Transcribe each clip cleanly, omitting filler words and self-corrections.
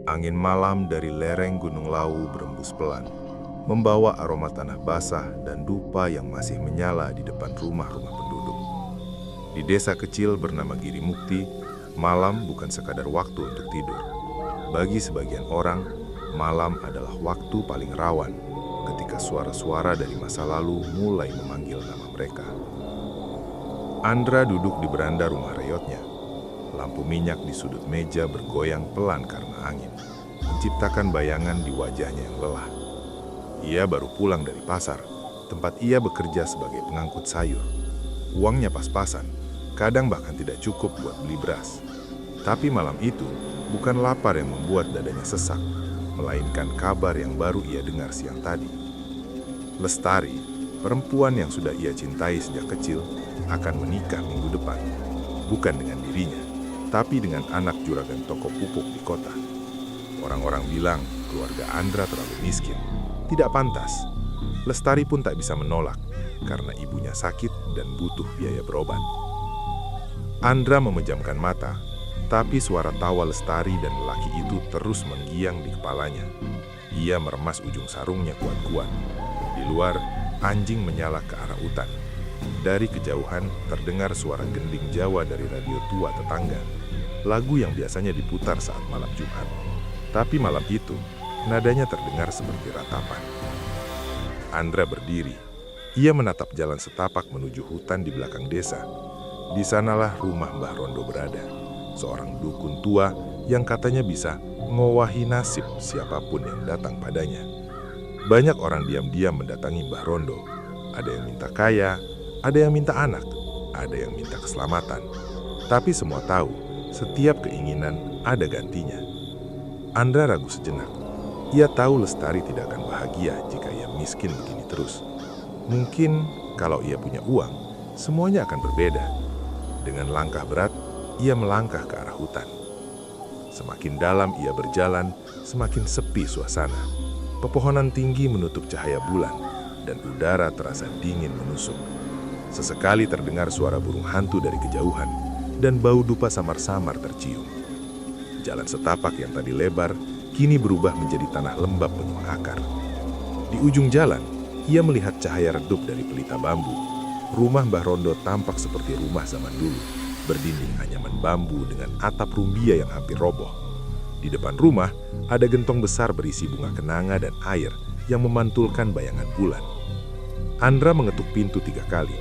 Angin malam dari lereng Gunung Lawu berembus pelan, membawa aroma tanah basah dan dupa yang masih menyala di depan rumah-rumah penduduk. Di desa kecil bernama Giri Mukti, malam bukan sekadar waktu untuk tidur. Bagi sebagian orang, malam adalah waktu paling rawan ketika suara-suara dari masa lalu mulai memanggil nama mereka. Andra duduk di beranda rumah reyotnya. Lampu minyak di sudut meja bergoyang pelan karena angin, menciptakan bayangan di wajahnya yang lelah. Ia baru pulang dari pasar, tempat ia bekerja sebagai pengangkut sayur. Uangnya pas-pasan, kadang bahkan tidak cukup buat beli beras. Tapi malam itu, bukan lapar yang membuat dadanya sesak, melainkan kabar yang baru ia dengar siang tadi. Lestari, perempuan yang sudah ia cintai sejak kecil, akan menikah minggu depan. Bukan dengan dirinya, tapi dengan anak juragan toko pupuk di kota. Orang-orang bilang keluarga Andra terlalu miskin. Tidak pantas. Lestari pun tak bisa menolak karena ibunya sakit dan butuh biaya berobat. Andra memejamkan mata, tapi suara tawa Lestari dan lelaki itu terus menggiang di kepalanya. Ia meremas ujung sarungnya kuat-kuat. Di luar, anjing menyala ke arah hutan. Dari kejauhan terdengar suara gending Jawa dari radio tua tetangga. Lagu yang biasanya diputar saat malam Jumat. Tapi malam itu, nadanya terdengar seperti ratapan. Andra berdiri. Ia menatap jalan setapak menuju hutan di belakang desa. Di sanalah rumah Mbah Rondo berada. Seorang dukun tua yang katanya bisa ngowahi nasib siapapun yang datang padanya. Banyak orang diam-diam mendatangi Mbah Rondo. Ada yang minta kaya, ada yang minta anak, ada yang minta keselamatan. Tapi semua tahu, setiap keinginan ada gantinya. Andra ragu sejenak. Ia tahu Lestari tidak akan bahagia jika ia miskin begini terus. Mungkin kalau ia punya uang, semuanya akan berbeda. Dengan langkah berat, ia melangkah ke arah hutan. Semakin dalam ia berjalan, semakin sepi suasana. Pepohonan tinggi menutup cahaya bulan, dan udara terasa dingin menusuk. Sesekali terdengar suara burung hantu dari kejauhan, dan bau dupa samar-samar tercium. Jalan setapak yang tadi lebar, kini berubah menjadi tanah lembab penuh akar. Di ujung jalan, ia melihat cahaya redup dari pelita bambu. Rumah Mbah Rondo tampak seperti rumah zaman dulu, berdinding anyaman bambu dengan atap rumbia yang hampir roboh. Di depan rumah, ada gentong besar berisi bunga kenanga dan air yang memantulkan bayangan bulan. Andra mengetuk pintu 3 kali.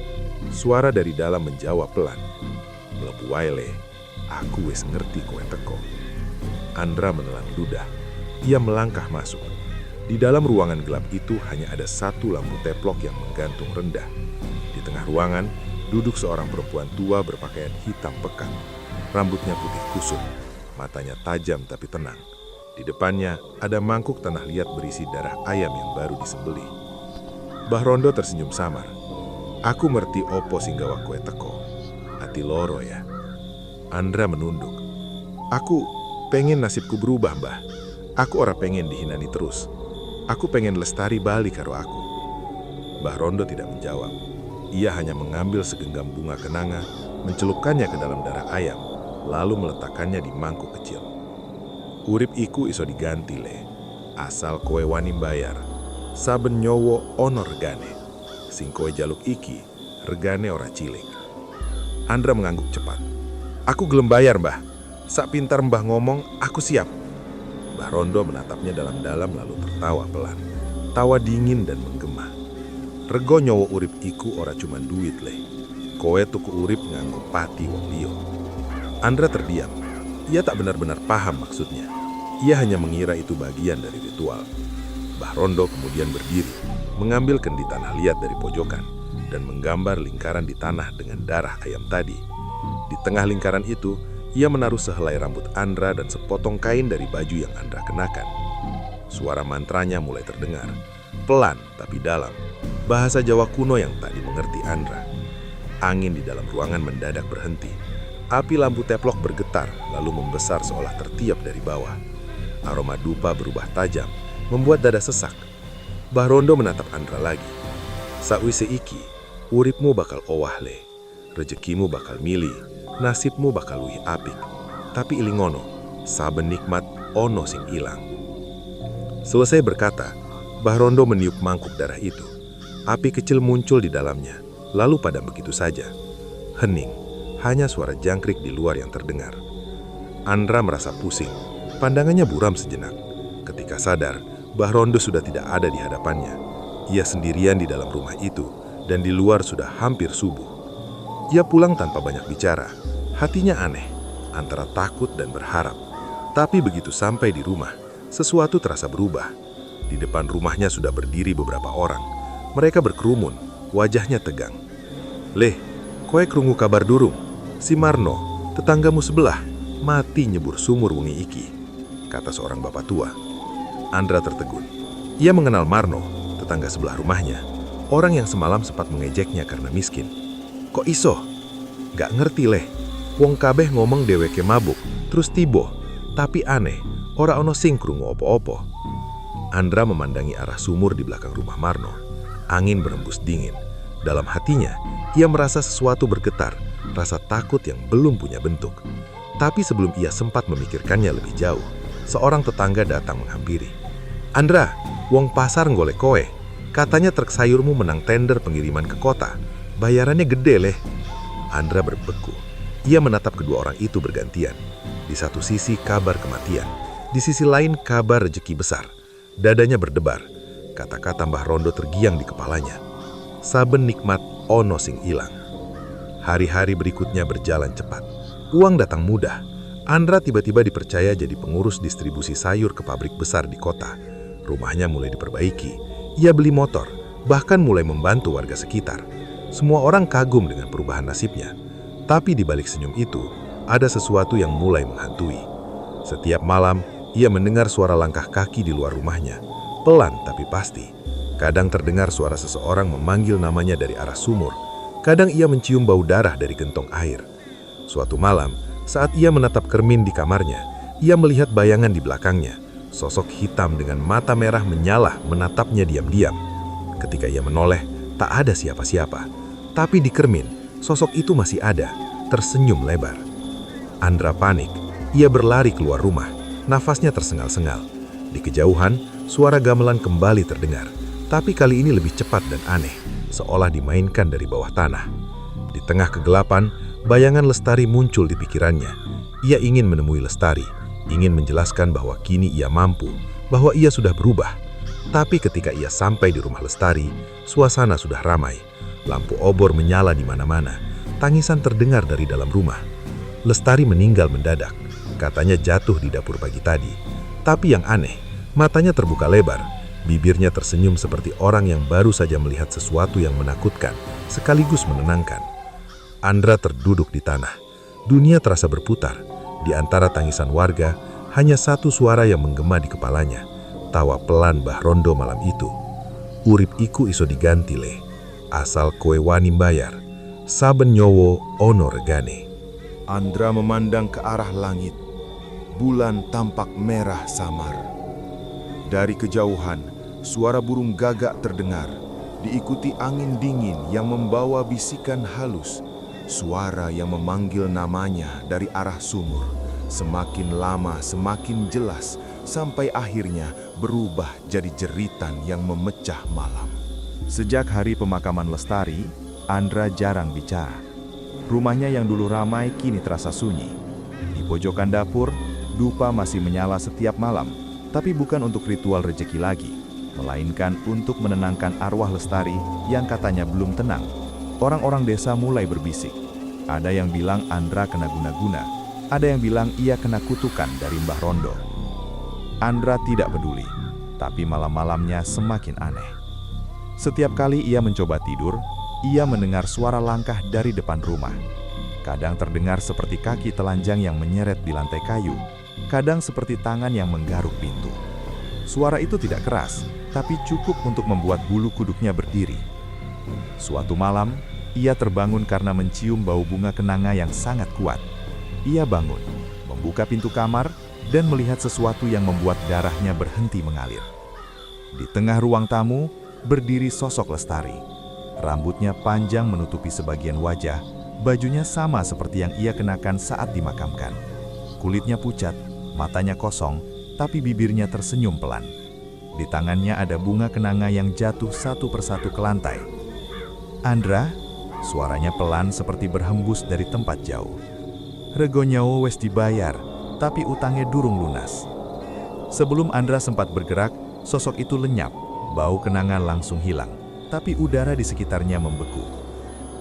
Suara dari dalam menjawab pelan. "Mlebu wae le, aku wis ngerti kowe teko." Andra menelan ludah. Ia melangkah masuk. Di dalam ruangan gelap itu hanya ada satu lampu teplok yang menggantung rendah. Di tengah ruangan, duduk seorang perempuan tua berpakaian hitam pekat. Rambutnya putih kusut, matanya tajam tapi tenang. Di depannya ada mangkuk tanah liat berisi darah ayam yang baru disembelih. Mbah Rondo tersenyum samar. "Aku ngerti opo sing gawa kowe teko. Ati loro ya." Andra menunduk. "Aku pengen nasibku berubah, Mbah. Aku ora pengen dihinani terus. Aku pengen Lestari balik karo aku." Mbah Rondo tidak menjawab. Ia hanya mengambil segenggam bunga kenanga, mencelupkannya ke dalam darah ayam, lalu meletakkannya di mangkuk kecil. "Urip iku iso diganti le, asal kowe wani bayar. Saben nyowo ono regane. Sing kowe jaluk iki, regane ora cilik." Andra mengangguk cepat. "Aku gelem bayar, Mbah. Sak pintar Mbah ngomong, aku siap." Mbah Rondo menatapnya dalam-dalam lalu tertawa pelan. Tawa dingin dan menggema. "Rego nyowo urip iku ora cuma duit le. Kowe tuku urip nganggo pati wong liya." Andra terdiam. Ia tak benar-benar paham maksudnya. Ia hanya mengira itu bagian dari ritual. Mbah Rondo kemudian berdiri, mengambil kendi tanah liat dari pojokan, dan menggambar lingkaran di tanah dengan darah ayam tadi. Di tengah lingkaran itu, ia menaruh sehelai rambut Andra dan sepotong kain dari baju yang Andra kenakan. Suara mantranya mulai terdengar, pelan tapi dalam, bahasa Jawa kuno yang tak dimengerti Andra. Angin di dalam ruangan mendadak berhenti. Api lampu teplok bergetar lalu membesar seolah tertiup dari bawah. Aroma dupa berubah tajam, membuat dada sesak. Mbah Rondo menatap Andra lagi. "Sakwise iki, uripmu bakal owah le. Rezekimu bakal milih, nasibmu bakal luwih apik. Tapi ilingono, saben nikmat ono sing ilang. Selesai berkata, Mbah Rondo meniup mangkuk darah itu. Api kecil muncul di dalamnya, lalu padam begitu saja. Hening, hanya suara jangkrik di luar yang terdengar. Andra merasa pusing, pandangannya buram sejenak. Ketika sadar, Mbah Rondo sudah tidak ada di hadapannya. Ia sendirian di dalam rumah itu, dan di luar sudah hampir subuh. Ia pulang tanpa banyak bicara. Hatinya aneh, antara takut dan berharap. Tapi begitu sampai di rumah, sesuatu terasa berubah. Di depan rumahnya sudah berdiri beberapa orang. Mereka berkerumun, wajahnya tegang. "Leh, koe krungu kabar durung? Si Marno, tetanggamu sebelah, mati nyebur sumur wengi iki," kata seorang bapak tua. Andra tertegun. Ia mengenal Marno, tetangga sebelah rumahnya. Orang yang semalam sempat mengejeknya karena miskin. "Kok iso? Gak ngerti leh. Wong kabeh ngomong dheweke mabuk, terus tibo. Tapi aneh, ora ono sing krungu opo-opo." Andra memandangi arah sumur di belakang rumah Marno. Angin berembus dingin. Dalam hatinya, ia merasa sesuatu bergetar, rasa takut yang belum punya bentuk. Tapi sebelum ia sempat memikirkannya lebih jauh, seorang tetangga datang menghampiri. "Andra, wong pasar ngolek kowe. Katanya truk sayurmu menang tender pengiriman ke kota. Bayarannya gede leh." Andra berbeku. Ia menatap kedua orang itu bergantian. Di satu sisi kabar kematian, di sisi lain kabar rezeki besar. Dadanya berdebar. Kata-kata Mbah Rondo tergiang di kepalanya. Saben nikmat ono sing ilang. Hari-hari berikutnya berjalan cepat. Uang datang mudah. Andra tiba-tiba dipercaya jadi pengurus distribusi sayur ke pabrik besar di kota. Rumahnya mulai diperbaiki. Ia beli motor, bahkan mulai membantu warga sekitar. Semua orang kagum dengan perubahan nasibnya. Tapi di balik senyum itu, ada sesuatu yang mulai menghantui. Setiap malam, ia mendengar suara langkah kaki di luar rumahnya. Pelan tapi pasti. Kadang terdengar suara seseorang memanggil namanya dari arah sumur. Kadang ia mencium bau darah dari gentong air. Suatu malam, saat ia menatap cermin di kamarnya, ia melihat bayangan di belakangnya. Sosok hitam dengan mata merah menyala menatapnya diam-diam. Ketika ia menoleh, tak ada siapa-siapa. Tapi di cermin, sosok itu masih ada, tersenyum lebar. Andra panik. Ia berlari keluar rumah. Nafasnya tersengal-sengal. Di kejauhan, suara gamelan kembali terdengar. Tapi kali ini lebih cepat dan aneh, seolah dimainkan dari bawah tanah. Di tengah kegelapan, bayangan Lestari muncul di pikirannya. Ia ingin menemui Lestari, ingin menjelaskan bahwa kini ia mampu, bahwa ia sudah berubah. Tapi ketika ia sampai di rumah Lestari, suasana sudah ramai. Lampu obor menyala di mana-mana. Tangisan terdengar dari dalam rumah. Lestari meninggal mendadak. Katanya jatuh di dapur pagi tadi. Tapi yang aneh, matanya terbuka lebar. Bibirnya tersenyum seperti orang yang baru saja melihat sesuatu yang menakutkan, sekaligus menenangkan. Andra terduduk di tanah. Dunia terasa berputar. Di antara tangisan warga, hanya satu suara yang menggema di kepalanya. Tawa pelan Mbah Rondo malam itu. "Urip iku iso diganti leh. Asal kowe wani mbayar. Saben nyowo ono regane." Andra memandang ke arah langit. Bulan tampak merah samar. Dari kejauhan, suara burung gagak terdengar, diikuti angin dingin yang membawa bisikan halus. Suara yang memanggil namanya dari arah sumur. Semakin lama semakin jelas, sampai akhirnya berubah jadi jeritan yang memecah malam. Sejak hari pemakaman Lestari, Andra jarang bicara. Rumahnya yang dulu ramai kini terasa sunyi. Di pojokan dapur, dupa masih menyala setiap malam, tapi bukan untuk ritual rejeki lagi, melainkan untuk menenangkan arwah Lestari yang katanya belum tenang. Orang-orang desa mulai berbisik. Ada yang bilang Andra kena guna-guna, ada yang bilang ia kena kutukan dari Mbah Rondo. Andra tidak peduli, tapi malam-malamnya semakin aneh. Setiap kali ia mencoba tidur, ia mendengar suara langkah dari depan rumah. Kadang terdengar seperti kaki telanjang yang menyeret di lantai kayu, kadang seperti tangan yang menggaruk pintu. Suara itu tidak keras, tapi cukup untuk membuat bulu kuduknya berdiri. Suatu malam, ia terbangun karena mencium bau bunga kenanga yang sangat kuat. Ia bangun, membuka pintu kamar, dan melihat sesuatu yang membuat darahnya berhenti mengalir. Di tengah ruang tamu, berdiri sosok Lestari. Rambutnya panjang menutupi sebagian wajah, bajunya sama seperti yang ia kenakan saat dimakamkan. Kulitnya pucat, matanya kosong, tapi bibirnya tersenyum pelan. Di tangannya ada bunga kenanga yang jatuh satu persatu ke lantai. "Andra," suaranya pelan seperti berhembus dari tempat jauh. "Rego nyawa wes dibayar, tapi utangnya durung lunas." Sebelum Andra sempat bergerak, sosok itu lenyap. Bau kenanga langsung hilang, tapi udara di sekitarnya membeku.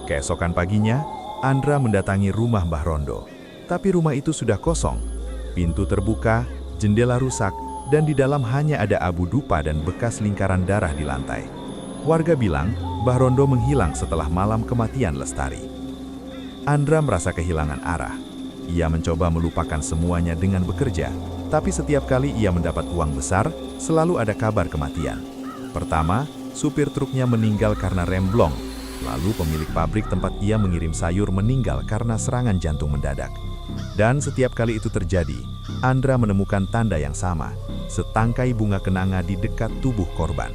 Keesokan paginya, Andra mendatangi rumah Mbah Rondo. Tapi rumah itu sudah kosong. Pintu terbuka, jendela rusak, dan di dalam hanya ada abu dupa dan bekas lingkaran darah di lantai. Warga bilang, Mbah Rondo menghilang setelah malam kematian Lestari. Andra merasa kehilangan arah. Ia mencoba melupakan semuanya dengan bekerja, tapi setiap kali ia mendapat uang besar, selalu ada kabar kematian. Pertama, supir truknya meninggal karena remblong. Lalu pemilik pabrik tempat ia mengirim sayur meninggal karena serangan jantung mendadak. Dan setiap kali itu terjadi, Andra menemukan tanda yang sama, setangkai bunga kenanga di dekat tubuh korban.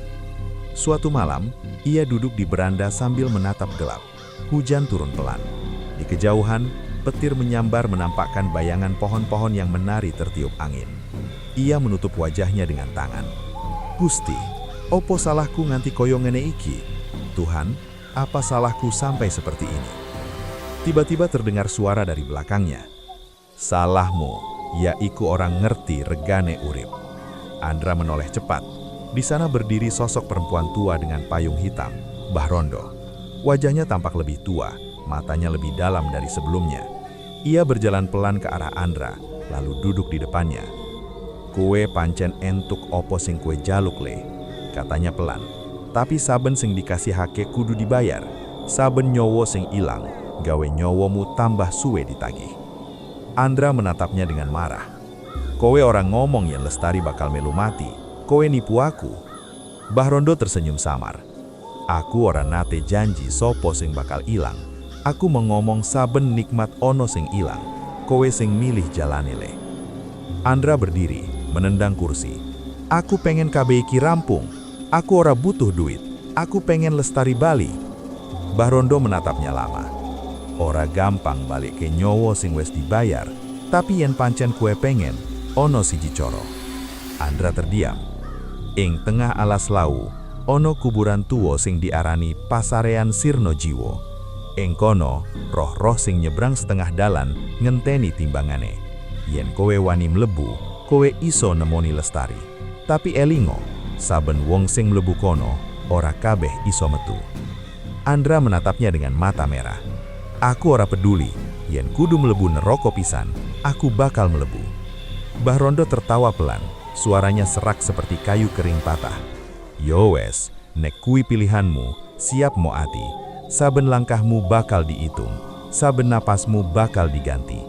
Suatu malam, ia duduk di beranda sambil menatap gelap. Hujan turun pelan. Di kejauhan, petir menyambar menampakkan bayangan pohon-pohon yang menari tertiup angin. Ia menutup wajahnya dengan tangan. "Gusti, opo salahku nganti koyo ngene iki? Tuhan, apa salahku sampai seperti ini?" Tiba-tiba terdengar suara dari belakangnya. "Salahmu, yaiku orang ngerti regane urip." Andra menoleh cepat. Di sana berdiri sosok perempuan tua dengan payung hitam, Mbah Rondo. Wajahnya tampak lebih tua, matanya lebih dalam dari sebelumnya. Ia berjalan pelan ke arah Andra, lalu duduk di depannya. "Kue pancen entuk opo sing kue jaluk le," katanya pelan. "Tapi saben sing dikasihake kudu dibayar. Saben nyowo sing ilang, gawe nyowomu tambah suwe ditagih." Andra menatapnya dengan marah. "Kowe orang ngomong yang Lestari bakal melu mati. Kowe nipu aku." Mbah Rondo tersenyum samar. "Aku ora nate janji sopo sing bakal ilang. Aku mengomong saben nikmat ono sing ilang. Kowe sing milih jalane le." Andra berdiri, menendang kursi. "Aku pengen kabeh iki rampung. Aku ora butuh duit. Aku pengen Lestari bali." Mbah Rondo menatapnya lama. "Ora gampang balik ke nyowo sing wes dibayar, tapi yen pancen kue pengen, ono siji coro." Andra terdiam. Ing tengah alas lau, ono kuburan tuwo sing diarani Pasarean Sirno Jiwo. Ing kono, roh-roh sing nyebrang setengah dalan ngenteni timbangane. Yen kowe wani mlebu, kowe iso nemoni Lestari. Tapi elingo, saben wong sing mlebu kono, ora kabeh iso metu. Andra menatapnya dengan mata merah. "Aku ora peduli, yen kudu mlebu neraka pisan, aku bakal mlebu." Mbah Rondo tertawa pelan, suaranya serak seperti kayu kering patah. "Yo wes, nek kui pilihanmu, siap mo ati. Saben langkahmu bakal dihitung, saben napasmu bakal diganti."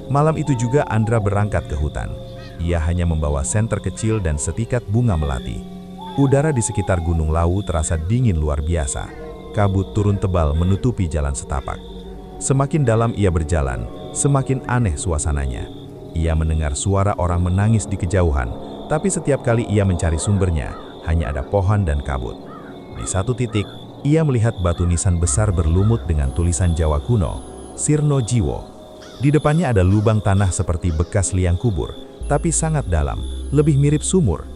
Malam itu juga Andra berangkat ke hutan. Ia hanya membawa senter kecil dan setikat bunga melati. Udara di sekitar Gunung Lawu terasa dingin luar biasa. Kabut turun tebal menutupi jalan setapak. Semakin dalam ia berjalan, semakin aneh suasananya. Ia mendengar suara orang menangis di kejauhan, tapi setiap kali ia mencari sumbernya, hanya ada pohon dan kabut. Di satu titik, ia melihat batu nisan besar berlumut dengan tulisan Jawa kuno, Sirno Jiwo. Di depannya ada lubang tanah seperti bekas liang kubur, tapi sangat dalam, lebih mirip sumur.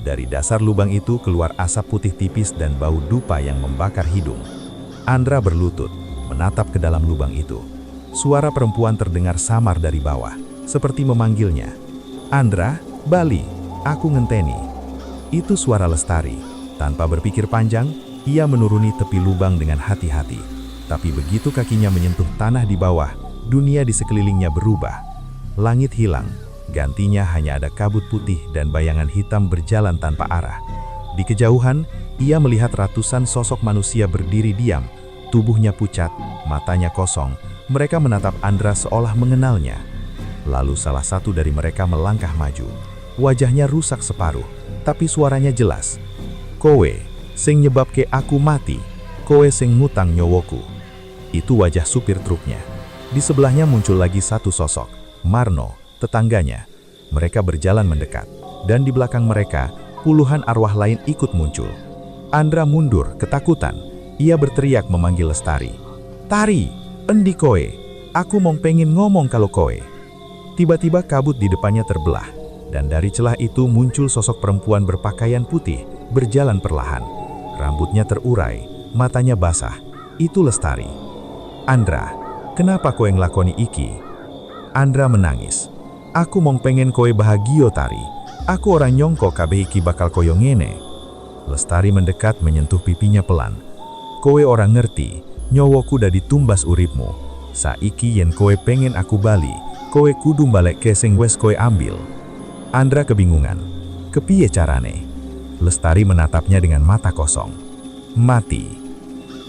Dari dasar lubang itu keluar asap putih tipis dan bau dupa yang membakar hidung. Andra berlutut, menatap ke dalam lubang itu. Suara perempuan terdengar samar dari bawah, seperti memanggilnya. "Andra, bali, aku ngenteni." Itu suara Lestari. Tanpa berpikir panjang, ia menuruni tepi lubang dengan hati-hati. Tapi begitu kakinya menyentuh tanah di bawah, dunia di sekelilingnya berubah. Langit hilang. Gantinya hanya ada kabut putih dan bayangan hitam berjalan tanpa arah. Di kejauhan, ia melihat ratusan sosok manusia berdiri diam, tubuhnya pucat, matanya kosong. Mereka menatap Andra seolah mengenalnya. Lalu salah satu dari mereka melangkah maju. Wajahnya rusak separuh, tapi suaranya jelas. "Kowe, sing nyebabke aku mati. Kowe sing ngutang nyowoku." Itu wajah supir truknya. Di sebelahnya muncul lagi satu sosok, Marno, tetangganya. Mereka berjalan mendekat, dan di belakang mereka, puluhan arwah lain ikut muncul. Andra mundur, ketakutan. Ia berteriak memanggil Lestari. "Tari, endi kowe? Aku mau pengen ngomong kalau kowe." Tiba-tiba kabut di depannya terbelah. dan dari celah itu muncul sosok perempuan berpakaian putih, berjalan perlahan. Rambutnya terurai, matanya basah. Itu Lestari. "Andra, kenapa kowe nglakoni iki?" Andra menangis. "Aku mong pengen kowe bahagia, Tari. Aku orang nyongko kabeh iki bakal koyo ngene." Lestari mendekat menyentuh pipinya pelan. "Kowe orang ngerti, nyawaku udah ditumbas uripmu. Saiki yen kowe pengen aku bali, kowe kudu balik ke sing wes kowe ambil." Andra kebingungan. Kepiye carane? Lestari menatapnya dengan mata kosong. "Mati."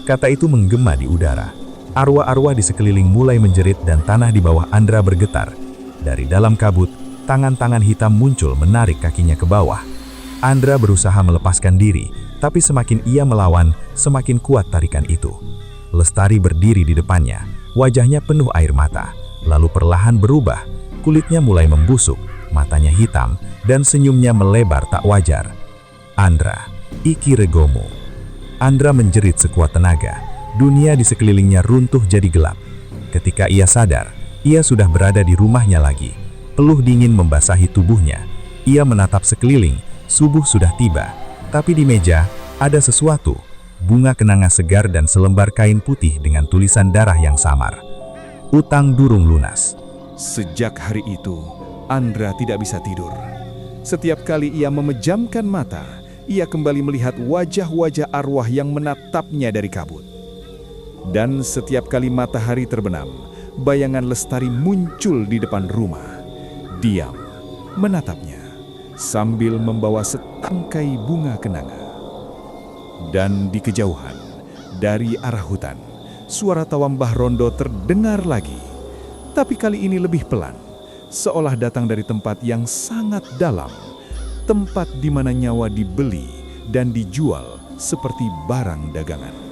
Kata itu menggema di udara. Arwah-arwah di sekeliling mulai menjerit dan tanah di bawah Andra bergetar. Dari dalam kabut, tangan-tangan hitam muncul menarik kakinya ke bawah. Andra berusaha melepaskan diri, tapi semakin ia melawan, semakin kuat tarikan itu. Lestari berdiri di depannya, wajahnya penuh air mata, lalu perlahan berubah. Kulitnya mulai membusuk, matanya hitam, dan senyumnya melebar tak wajar. "Andra, iki regomu." Andra menjerit sekuat tenaga. Dunia di sekelilingnya runtuh jadi gelap. Ketika ia sadar, ia sudah berada di rumahnya lagi. Peluh dingin membasahi tubuhnya. Ia menatap sekeliling, subuh sudah tiba. Tapi di meja, ada sesuatu. Bunga kenanga segar dan selembar kain putih dengan tulisan darah yang samar. "Utang durung lunas." Sejak hari itu, Andra tidak bisa tidur. Setiap kali ia memejamkan mata, ia kembali melihat wajah-wajah arwah yang menatapnya dari kabut. Dan setiap kali matahari terbenam, bayangan Lestari muncul di depan rumah. Diam, menatapnya, sambil membawa setangkai bunga kenanga. Dan di kejauhan, dari arah hutan, suara tawa Mbah Rondo terdengar lagi. Tapi kali ini lebih pelan, seolah datang dari tempat yang sangat dalam. Tempat di mana nyawa dibeli dan dijual seperti barang dagangan.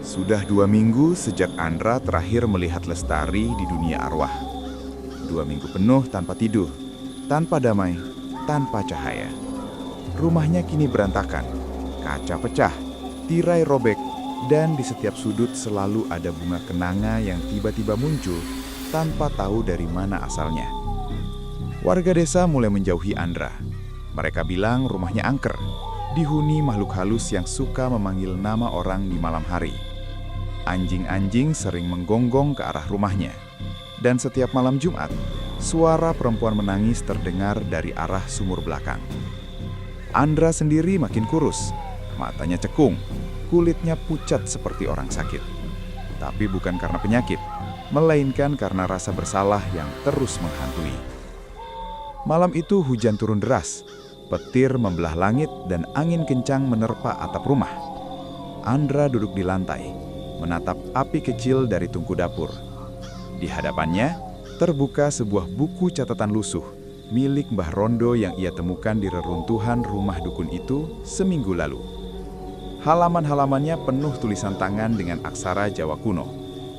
Sudah 2 minggu sejak Andra terakhir melihat Lestari di dunia arwah. 2 minggu penuh tanpa tidur, tanpa damai, tanpa cahaya. Rumahnya kini berantakan, kaca pecah, tirai robek, dan di setiap sudut selalu ada bunga kenanga yang tiba-tiba muncul tanpa tahu dari mana asalnya. Warga desa mulai menjauhi Andra. Mereka bilang rumahnya angker, dihuni makhluk halus yang suka memanggil nama orang di malam hari. Anjing-anjing sering menggonggong ke arah rumahnya. Dan setiap malam Jumat, suara perempuan menangis terdengar dari arah sumur belakang. Andra sendiri makin kurus, matanya cekung, kulitnya pucat seperti orang sakit. Tapi bukan karena penyakit, melainkan karena rasa bersalah yang terus menghantui. Malam itu hujan turun deras, petir membelah langit dan angin kencang menerpa atap rumah. Andra duduk di lantai, menatap api kecil dari tungku dapur. Di hadapannya, terbuka sebuah buku catatan lusuh milik Mbah Rondo yang ia temukan di reruntuhan rumah dukun itu seminggu lalu. Halaman-halamannya penuh tulisan tangan dengan aksara Jawa kuno.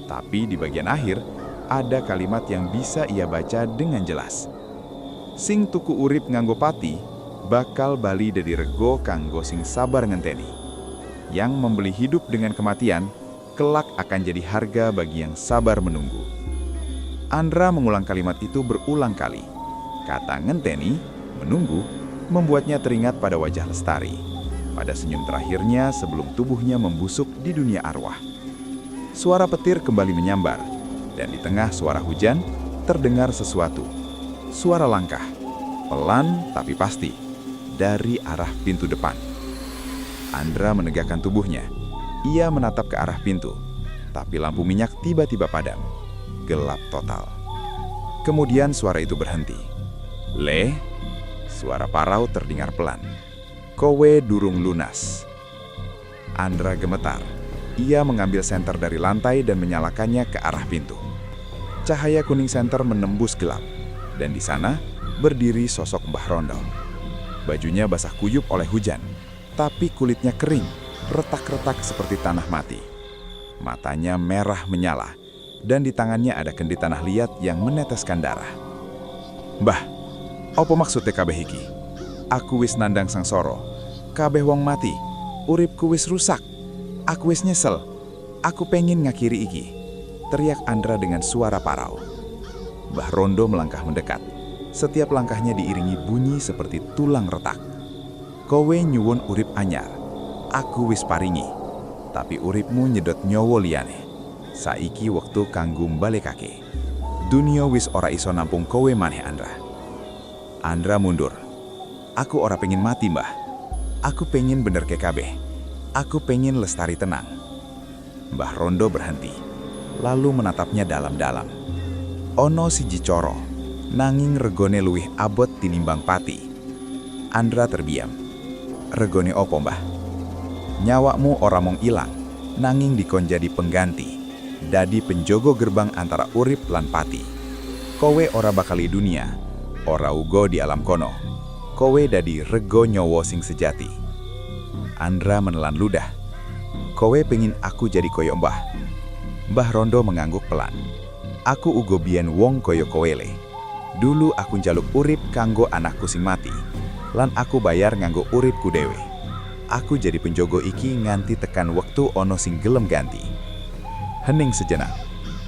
Tapi di bagian akhir, ada kalimat yang bisa ia baca dengan jelas. "Sing tuku urip nganggo pati, bakal bali dadi rego kanggo sing sabar ngenteni. Yang membeli hidup dengan kematian, kelak akan jadi harga bagi yang sabar menunggu." Andra mengulang kalimat itu berulang kali. Kata ngenteni, menunggu, membuatnya teringat pada wajah Lestari, pada senyum terakhirnya sebelum tubuhnya membusuk di dunia arwah. Suara petir kembali menyambar, dan di tengah suara hujan, terdengar sesuatu. Suara langkah, pelan tapi pasti, dari arah pintu depan. Andra menegakkan tubuhnya. Ia menatap ke arah pintu, tapi lampu minyak tiba-tiba padam. Gelap total. Kemudian suara itu berhenti. "Le," suara parau terdengar pelan. "Kowe durung lunas." Andra gemetar. Ia mengambil senter dari lantai dan menyalakannya ke arah pintu. Cahaya kuning senter menembus gelap, dan di sana berdiri sosok Mbah Rondo. Bajunya basah kuyup oleh hujan, tapi kulitnya kering, retak-retak seperti tanah mati. Matanya merah menyala, dan di tangannya ada kendi tanah liat yang meneteskan darah. "Mbah, apa maksudnya kabeh iki? Aku wis nandang sangsara, kabeh wong mati, uripku wis rusak. Aku wis nyesel, aku pengen ngakhiri iki," teriak Andra dengan suara parau. Mbah Rondo melangkah mendekat. Setiap langkahnya diiringi bunyi seperti tulang retak. Kowe nyuwun urip anyar, aku wis paringi. Tapi uripmu nyedot nyawa liyane. Saiki wektu kanggo mbalekake. Dunia wis ora iso nampung kowe maneh, Andra. Andra mundur. Aku ora pengen mati, Mbah. Aku pengen bener ke kabeh. Aku pengen Lestari tenang. Mbah Rondo berhenti, lalu menatapnya dalam-dalam. Ono siji coro, nanging regone luwih abot tinimbang pati. Andra terbiam. Regone opo, Mbah? Nyawakmu ora mung ilang, nanging dikon jadi pengganti. Dadi penjogo gerbang antara urip lan pati. Kowe ora bakal di dunia, ora uga di alam kono. Kowe dadi rego nyawa sing sejati. Andra menelan ludah. Kowe pengin aku jadi koyo Mbah. Mbah Rondo mengangguk pelan. Aku uga biyen wong koyo kowe le. Dulu aku njaluk urip kanggo anakku sing mati, lan aku bayar nganggo uripku dhewe. Aku jadi penjogo iki nganti tekan wektu ono sing gelem ganti. Hening sejenak.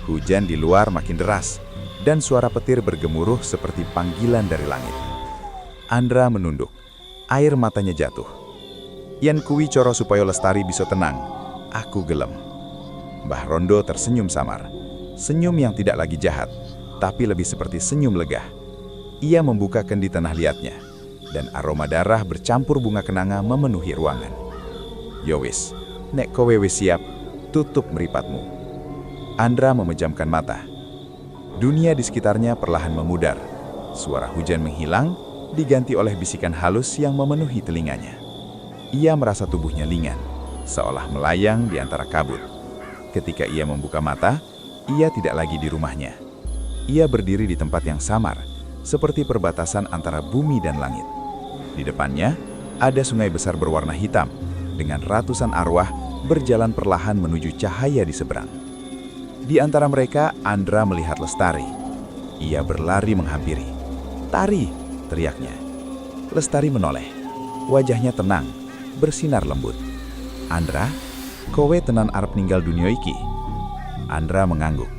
Hujan di luar makin deras, dan suara petir bergemuruh seperti panggilan dari langit. Andra menunduk. Air matanya jatuh. Yen kuwi coro supaya Lestari bisa tenang, aku gelem. Mbah Rondo tersenyum samar. Senyum yang tidak lagi jahat, tapi lebih seperti senyum lega. Ia membuka kendi tanah liatnya, dan aroma darah bercampur bunga kenanga memenuhi ruangan. Yowis, nek kowe wis siap, tutup mripatmu. Andra memejamkan mata. Dunia di sekitarnya perlahan memudar. Suara hujan menghilang, diganti oleh bisikan halus yang memenuhi telinganya. Ia merasa tubuhnya lingan, seolah melayang di antara kabut. Ketika ia membuka mata, ia tidak lagi di rumahnya. Ia berdiri di tempat yang samar, seperti perbatasan antara bumi dan langit. Di depannya, ada sungai besar berwarna hitam, dengan ratusan arwah berjalan perlahan menuju cahaya di seberang. Di antara mereka, Andra melihat Lestari. Ia berlari menghampiri. "Tari!" teriaknya. Lestari menoleh. Wajahnya tenang, bersinar lembut. "Andra, kowe tenan arep ninggal dunia iki?" Andra mengangguk.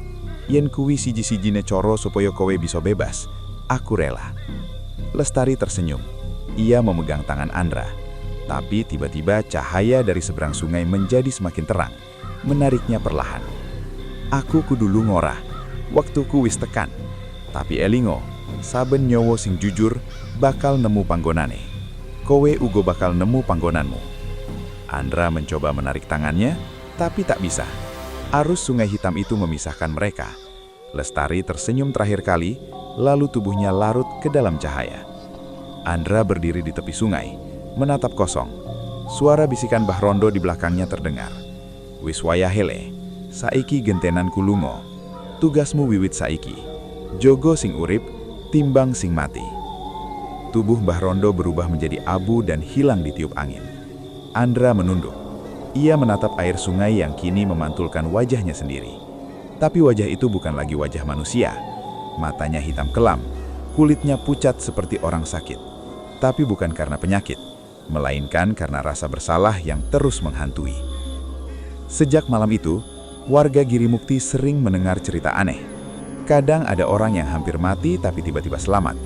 "Yen kuwi siji-sijine coro supaya kowe bisa bebas, aku rela." Lestari tersenyum. Ia memegang tangan Andra. Tapi tiba-tiba cahaya dari seberang sungai menjadi semakin terang, menariknya perlahan. "Aku kudu ngora, waktuku wis tekan. Tapi elingo, saben nyawa sing jujur bakal nemu panggonane. Kowe uga bakal nemu panggonanmu." Andra mencoba menarik tangannya, tapi tak bisa. Arus sungai hitam itu memisahkan mereka. Lestari tersenyum terakhir kali, lalu tubuhnya larut ke dalam cahaya. Andra berdiri di tepi sungai, menatap kosong. Suara bisikan Mbah Rondo di belakangnya terdengar. "Wis wayah hele. Saiki gentenan kulungo. Tugasmu wiwit saiki. Jogo sing urip, timbang sing mati." Tubuh Mbah Rondo berubah menjadi abu dan hilang ditiup angin. Andra menunduk. Ia menatap air sungai yang kini memantulkan wajahnya sendiri. Tapi wajah itu bukan lagi wajah manusia. Matanya hitam kelam, kulitnya pucat seperti orang sakit. Tapi bukan karena penyakit, melainkan karena rasa bersalah yang terus menghantui. Sejak malam itu, warga Girimukti sering mendengar cerita aneh. Kadang ada orang yang hampir mati tapi tiba-tiba selamat.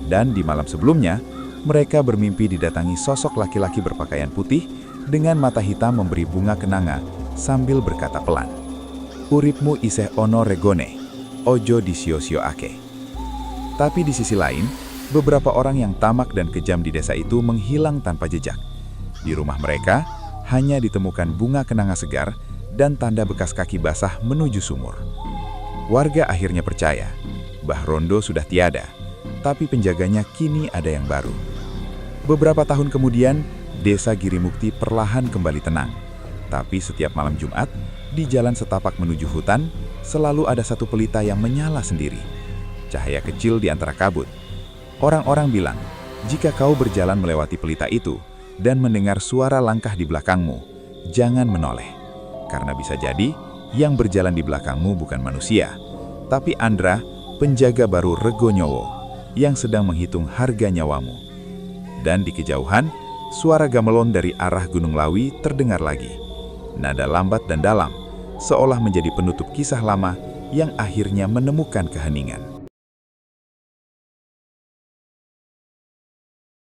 Dan di malam sebelumnya, mereka bermimpi didatangi sosok laki-laki berpakaian putih dengan mata hitam memberi bunga kenanga sambil berkata pelan, "Uripmu isih ono regone, ojo disio-sio ake." Tapi di sisi lain, beberapa orang yang tamak dan kejam di desa itu menghilang tanpa jejak. Di rumah mereka, hanya ditemukan bunga kenanga segar dan tanda bekas kaki basah menuju sumur. Warga akhirnya percaya, Mbah Rondo sudah tiada, tapi penjaganya kini ada yang baru. Beberapa tahun kemudian, desa Girimukti perlahan kembali tenang. Tapi setiap malam Jumat, di jalan setapak menuju hutan, selalu ada satu pelita yang menyala sendiri. Cahaya kecil di antara kabut. Orang-orang bilang, jika kau berjalan melewati pelita itu dan mendengar suara langkah di belakangmu, jangan menoleh. Karena bisa jadi, yang berjalan di belakangmu bukan manusia, tapi Andra, penjaga baru Rego Nyowo, yang sedang menghitung harga nyawamu. Dan di kejauhan, suara gamelan dari arah Gunung Lawi terdengar lagi. Nada lambat dan dalam, seolah menjadi penutup kisah lama yang akhirnya menemukan keheningan.